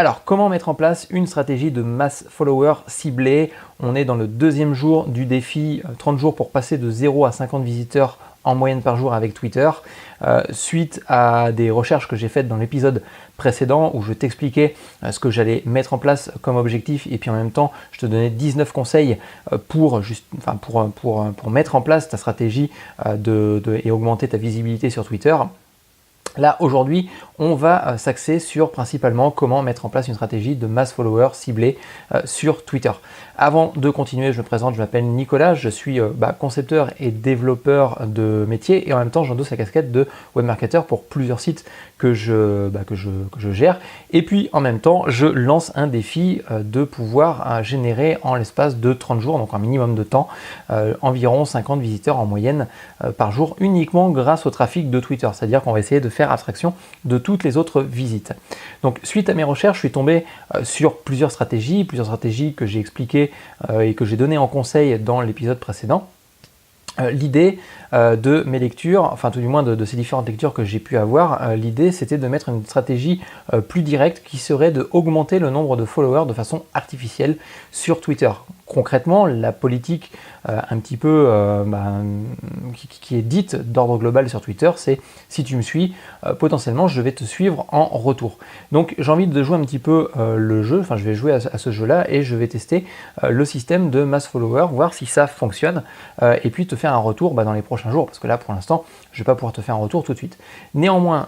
Alors, comment mettre en place une stratégie de mass follower ciblée? On est dans le deuxième jour du défi 30 jours pour passer de 0 à 50 visiteurs en moyenne par jour avec Twitter. Suite à des recherches que j'ai faites dans l'épisode précédent où je t'expliquais ce que j'allais mettre en place comme objectif et puis en même temps je te donnais 19 conseils pour mettre en place ta stratégie et augmenter ta visibilité sur Twitter. Là, aujourd'hui, on va s'axer sur principalement comment mettre en place une stratégie de mass follower ciblée sur Twitter. Avant de continuer, je me présente, je m'appelle Nicolas, je suis concepteur et développeur de métier et en même temps, j'endosse la casquette de webmarketeur pour plusieurs sites que je gère. Et puis, en même temps, je lance un défi de pouvoir générer en l'espace de 30 jours, donc un minimum de temps, environ 50 visiteurs en moyenne par jour, uniquement grâce au trafic de Twitter. C'est-à-dire qu'on va essayer de faire abstraction de toutes les autres visites. Donc suite à mes recherches, je suis tombé sur plusieurs stratégies que j'ai expliquées et que j'ai données en conseil dans l'épisode précédent. L'idée de mes lectures, enfin tout du moins de ces différentes lectures que j'ai pu avoir, l'idée c'était de mettre une stratégie plus directe qui serait de augmenter le nombre de followers de façon artificielle sur Twitter. Concrètement, la politique un petit peu qui est dite d'ordre global sur Twitter, c'est si tu me suis, potentiellement je vais te suivre en retour. Donc j'ai envie de jouer un petit peu le jeu, enfin je vais jouer à ce jeu-là et je vais tester le système de mass follower, voir si ça fonctionne et puis te faire un retour dans les prochains jours, parce que là pour l'instant je ne vais pas pouvoir te faire un retour tout de suite. Néanmoins,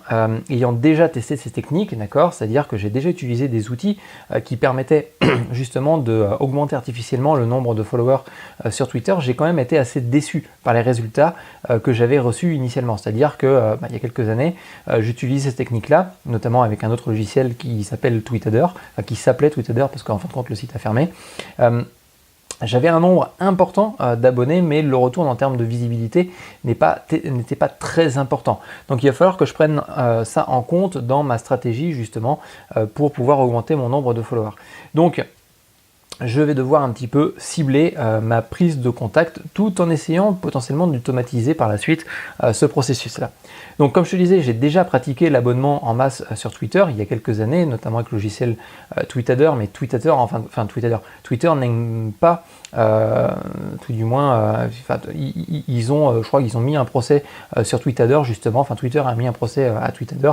ayant déjà testé ces techniques, d'accord, c'est-à-dire que j'ai déjà utilisé des outils qui permettaient justement d'augmenter artificiellement le nombre de followers sur Twitter, j'ai quand même été assez déçu par les résultats que j'avais reçus initialement. C'est-à-dire que il y a quelques années, j'utilise ces techniques-là, notamment avec un autre logiciel qui s'appelle Tweetadder, qui s'appelait Tweetadder parce qu'en fin de compte le site a fermé. J'avais un nombre important d'abonnés, mais le retour en termes de visibilité n'était pas très important. Donc il va falloir que je prenne ça en compte dans ma stratégie justement pour pouvoir augmenter mon nombre de followers. Donc je vais devoir un petit peu cibler ma prise de contact tout en essayant potentiellement d'automatiser par la suite ce processus-là. Donc comme je te disais, j'ai déjà pratiqué l'abonnement en masse sur Twitter il y a quelques années, notamment avec le logiciel Tweetadder, mais Twitter n'aime pas, tout du moins, je crois qu'ils ont mis un procès sur Tweetadder justement, Twitter a mis un procès à Tweetadder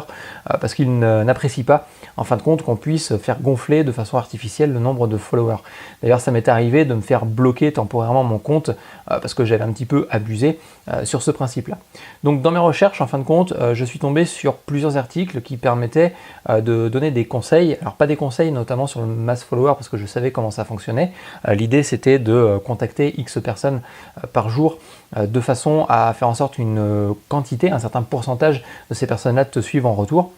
parce qu'ils n'apprécient pas en fin de compte qu'on puisse faire gonfler de façon artificielle le nombre de followers. D'ailleurs, ça m'est arrivé de me faire bloquer temporairement mon compte parce que j'avais un petit peu abusé sur ce principe-là. Donc dans mes recherches, en fin de compte, je suis tombé sur plusieurs articles qui permettaient de donner des conseils. Alors pas des conseils notamment sur le mass follower parce que je savais comment ça fonctionnait. L'idée c'était de contacter X personnes par jour de façon à faire en sorte une quantité, un certain pourcentage de ces personnes-là te suivent en retour.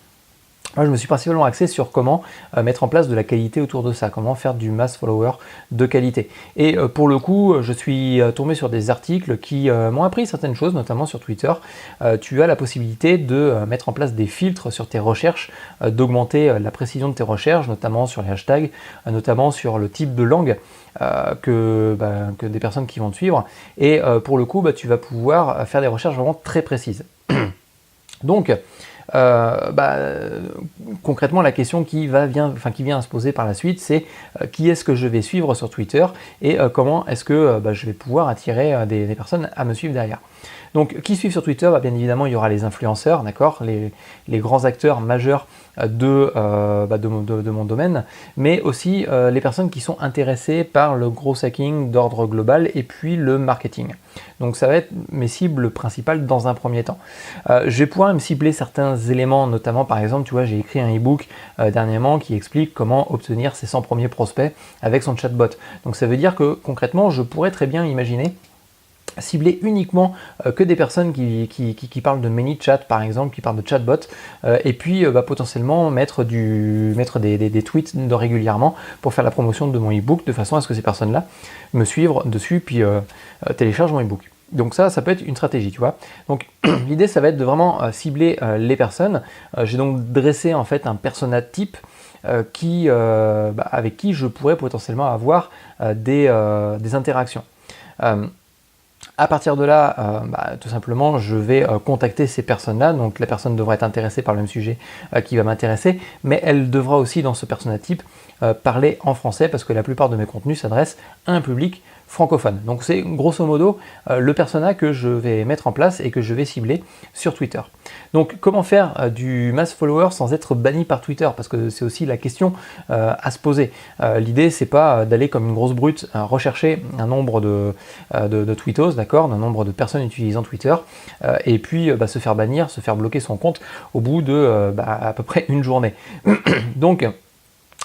Moi, je me suis principalement axé sur comment mettre en place de la qualité autour de ça, comment faire du mass follower de qualité. Et pour le coup, je suis tombé sur des articles qui m'ont appris certaines choses, notamment sur Twitter. Tu as la possibilité de mettre en place des filtres sur tes recherches, d'augmenter la précision de tes recherches, notamment sur les hashtags, notamment sur le type de langue que des personnes qui vont te suivre. Et pour le coup, tu vas pouvoir faire des recherches vraiment très précises. Donc, concrètement, la question qui vient à se poser par la suite, c'est qui est-ce que je vais suivre sur Twitter et comment est-ce que je vais pouvoir attirer des personnes à me suivre derrière. Donc, qui suivent sur Twitter, bien évidemment, il y aura les influenceurs, d'accord, les grands acteurs majeurs de mon domaine, mais aussi les personnes qui sont intéressées par le gros hacking d'ordre global et puis le marketing. Donc ça va être mes cibles principales dans un premier temps. Je vais pouvoir me cibler certains éléments, notamment par exemple, tu vois, j'ai écrit un e-book dernièrement qui explique comment obtenir ses 100 premiers prospects avec son chatbot. Donc ça veut dire que concrètement, je pourrais très bien imaginer cibler uniquement que des personnes qui parlent de ManyChat par exemple, qui parlent de chatbot, et puis potentiellement mettre des tweets régulièrement pour faire la promotion de mon e-book de façon à ce que ces personnes-là me suivent dessus puis téléchargent mon e-book. Donc ça peut être une stratégie, tu vois. Donc l'idée, ça va être de vraiment cibler les personnes. J'ai donc dressé en fait un persona type avec qui je pourrais potentiellement avoir des interactions. À partir de là, tout simplement, je vais contacter ces personnes-là. Donc la personne devra être intéressée par le même sujet qui va m'intéresser, mais elle devra aussi, dans ce persona type, parler en français parce que la plupart de mes contenus s'adressent à un public francophone. Donc c'est grosso modo le persona que je vais mettre en place et que je vais cibler sur Twitter. Donc comment faire du mass follower sans être banni par Twitter? Parce que c'est aussi la question à se poser. L'idée c'est pas d'aller comme une grosse brute rechercher un nombre de tweetos, d'accord, d'un nombre de personnes utilisant Twitter, et puis se faire bannir, se faire bloquer son compte au bout de à peu près une journée. Donc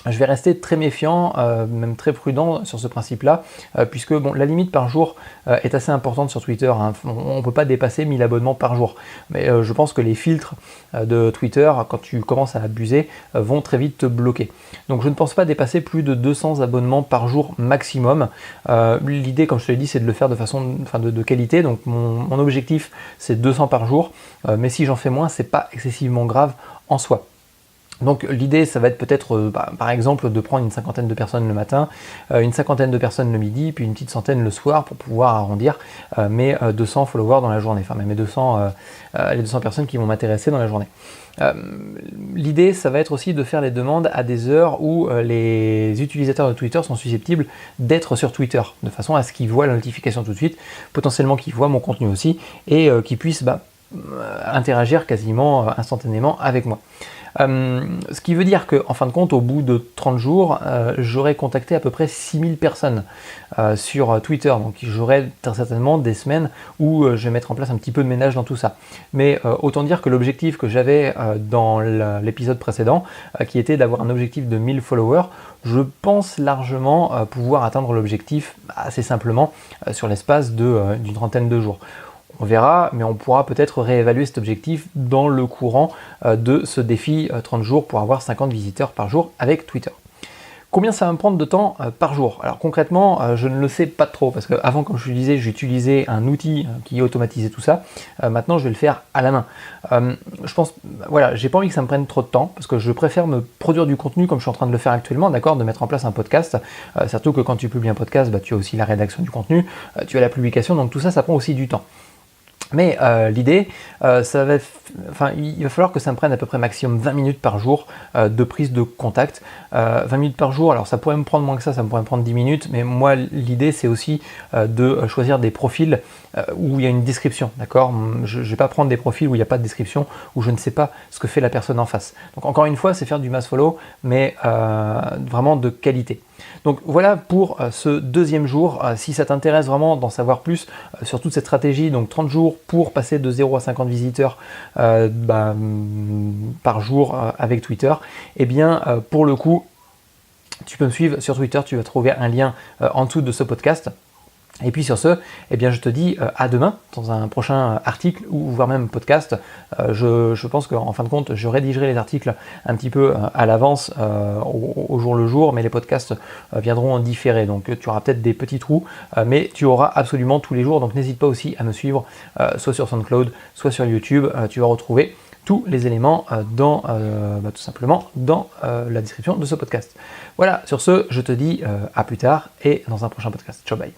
je vais rester très méfiant, même très prudent sur ce principe-là, puisque bon, la limite par jour est assez importante sur Twitter, hein. On ne peut pas dépasser 1000 abonnements par jour. Mais je pense que les filtres de Twitter, quand tu commences à abuser, vont très vite te bloquer. Donc je ne pense pas dépasser plus de 200 abonnements par jour maximum. L'idée, comme je te l'ai dit, c'est de le faire de façon de qualité. Donc mon objectif, c'est 200 par jour. Mais si j'en fais moins, c'est pas excessivement grave en soi. Donc l'idée, ça va être peut-être, par exemple, de prendre une cinquantaine de personnes le matin, une cinquantaine de personnes le midi, puis une petite centaine le soir pour pouvoir arrondir mes 200 followers dans la journée, enfin même les 200 personnes qui vont m'intéresser dans la journée. L'idée, ça va être aussi de faire les demandes à des heures où les utilisateurs de Twitter sont susceptibles d'être sur Twitter, de façon à ce qu'ils voient la notification tout de suite, potentiellement qu'ils voient mon contenu aussi, et qu'ils puissent interagir quasiment instantanément avec moi. Ce qui veut dire qu'en fin de compte, au bout de 30 jours, j'aurai contacté à peu près 6000 personnes sur Twitter. Donc j'aurai très certainement des semaines où je vais mettre en place un petit peu de ménage dans tout ça. Mais autant dire que l'objectif que j'avais dans l'épisode précédent, qui était d'avoir un objectif de 1000 followers, je pense largement pouvoir atteindre l'objectif assez simplement sur l'espace d'une trentaine de jours. On verra, mais on pourra peut-être réévaluer cet objectif dans le courant de ce défi 30 jours pour avoir 50 visiteurs par jour avec Twitter. Combien ça va me prendre de temps par jour? Alors concrètement, je ne le sais pas trop, parce qu'avant, comme je le disais, j'utilisais un outil qui automatisait tout ça. Maintenant, je vais le faire à la main. Je pense, voilà, j'ai pas envie que ça me prenne trop de temps, parce que je préfère me produire du contenu comme je suis en train de le faire actuellement, d'accord, de mettre en place un podcast. Surtout que quand tu publies un podcast, tu as aussi la rédaction du contenu, tu as la publication, donc tout ça, ça prend aussi du temps. Mais l'idée, il va falloir que ça me prenne à peu près maximum 20 minutes par jour de prise de contact. 20 minutes par jour, alors ça pourrait me prendre moins que ça pourrait me prendre 10 minutes, mais moi l'idée c'est aussi de choisir des profils où il y a une description, d'accord? Je ne vais pas prendre des profils où il n'y a pas de description, où je ne sais pas ce que fait la personne en face. Donc encore une fois, c'est faire du mass follow, mais vraiment de qualité. Donc voilà pour ce deuxième jour. Si ça t'intéresse vraiment d'en savoir plus sur toute cette stratégie, donc 30 jours pour passer de 0 à 50 visiteurs par jour avec Twitter, eh bien pour le coup, tu peux me suivre sur Twitter, tu vas trouver un lien en dessous de ce podcast. Et puis sur ce, eh bien je te dis à demain dans un prochain article ou voire même podcast. Je pense qu'en fin de compte, je rédigerai les articles un petit peu à l'avance au jour le jour, mais les podcasts viendront en différé. Donc tu auras peut-être des petits trous, mais tu auras absolument tous les jours. Donc n'hésite pas aussi à me suivre soit sur SoundCloud, soit sur YouTube. Tu vas retrouver tous les éléments tout simplement dans la description de ce podcast. Voilà, sur ce, je te dis à plus tard et dans un prochain podcast. Ciao, bye.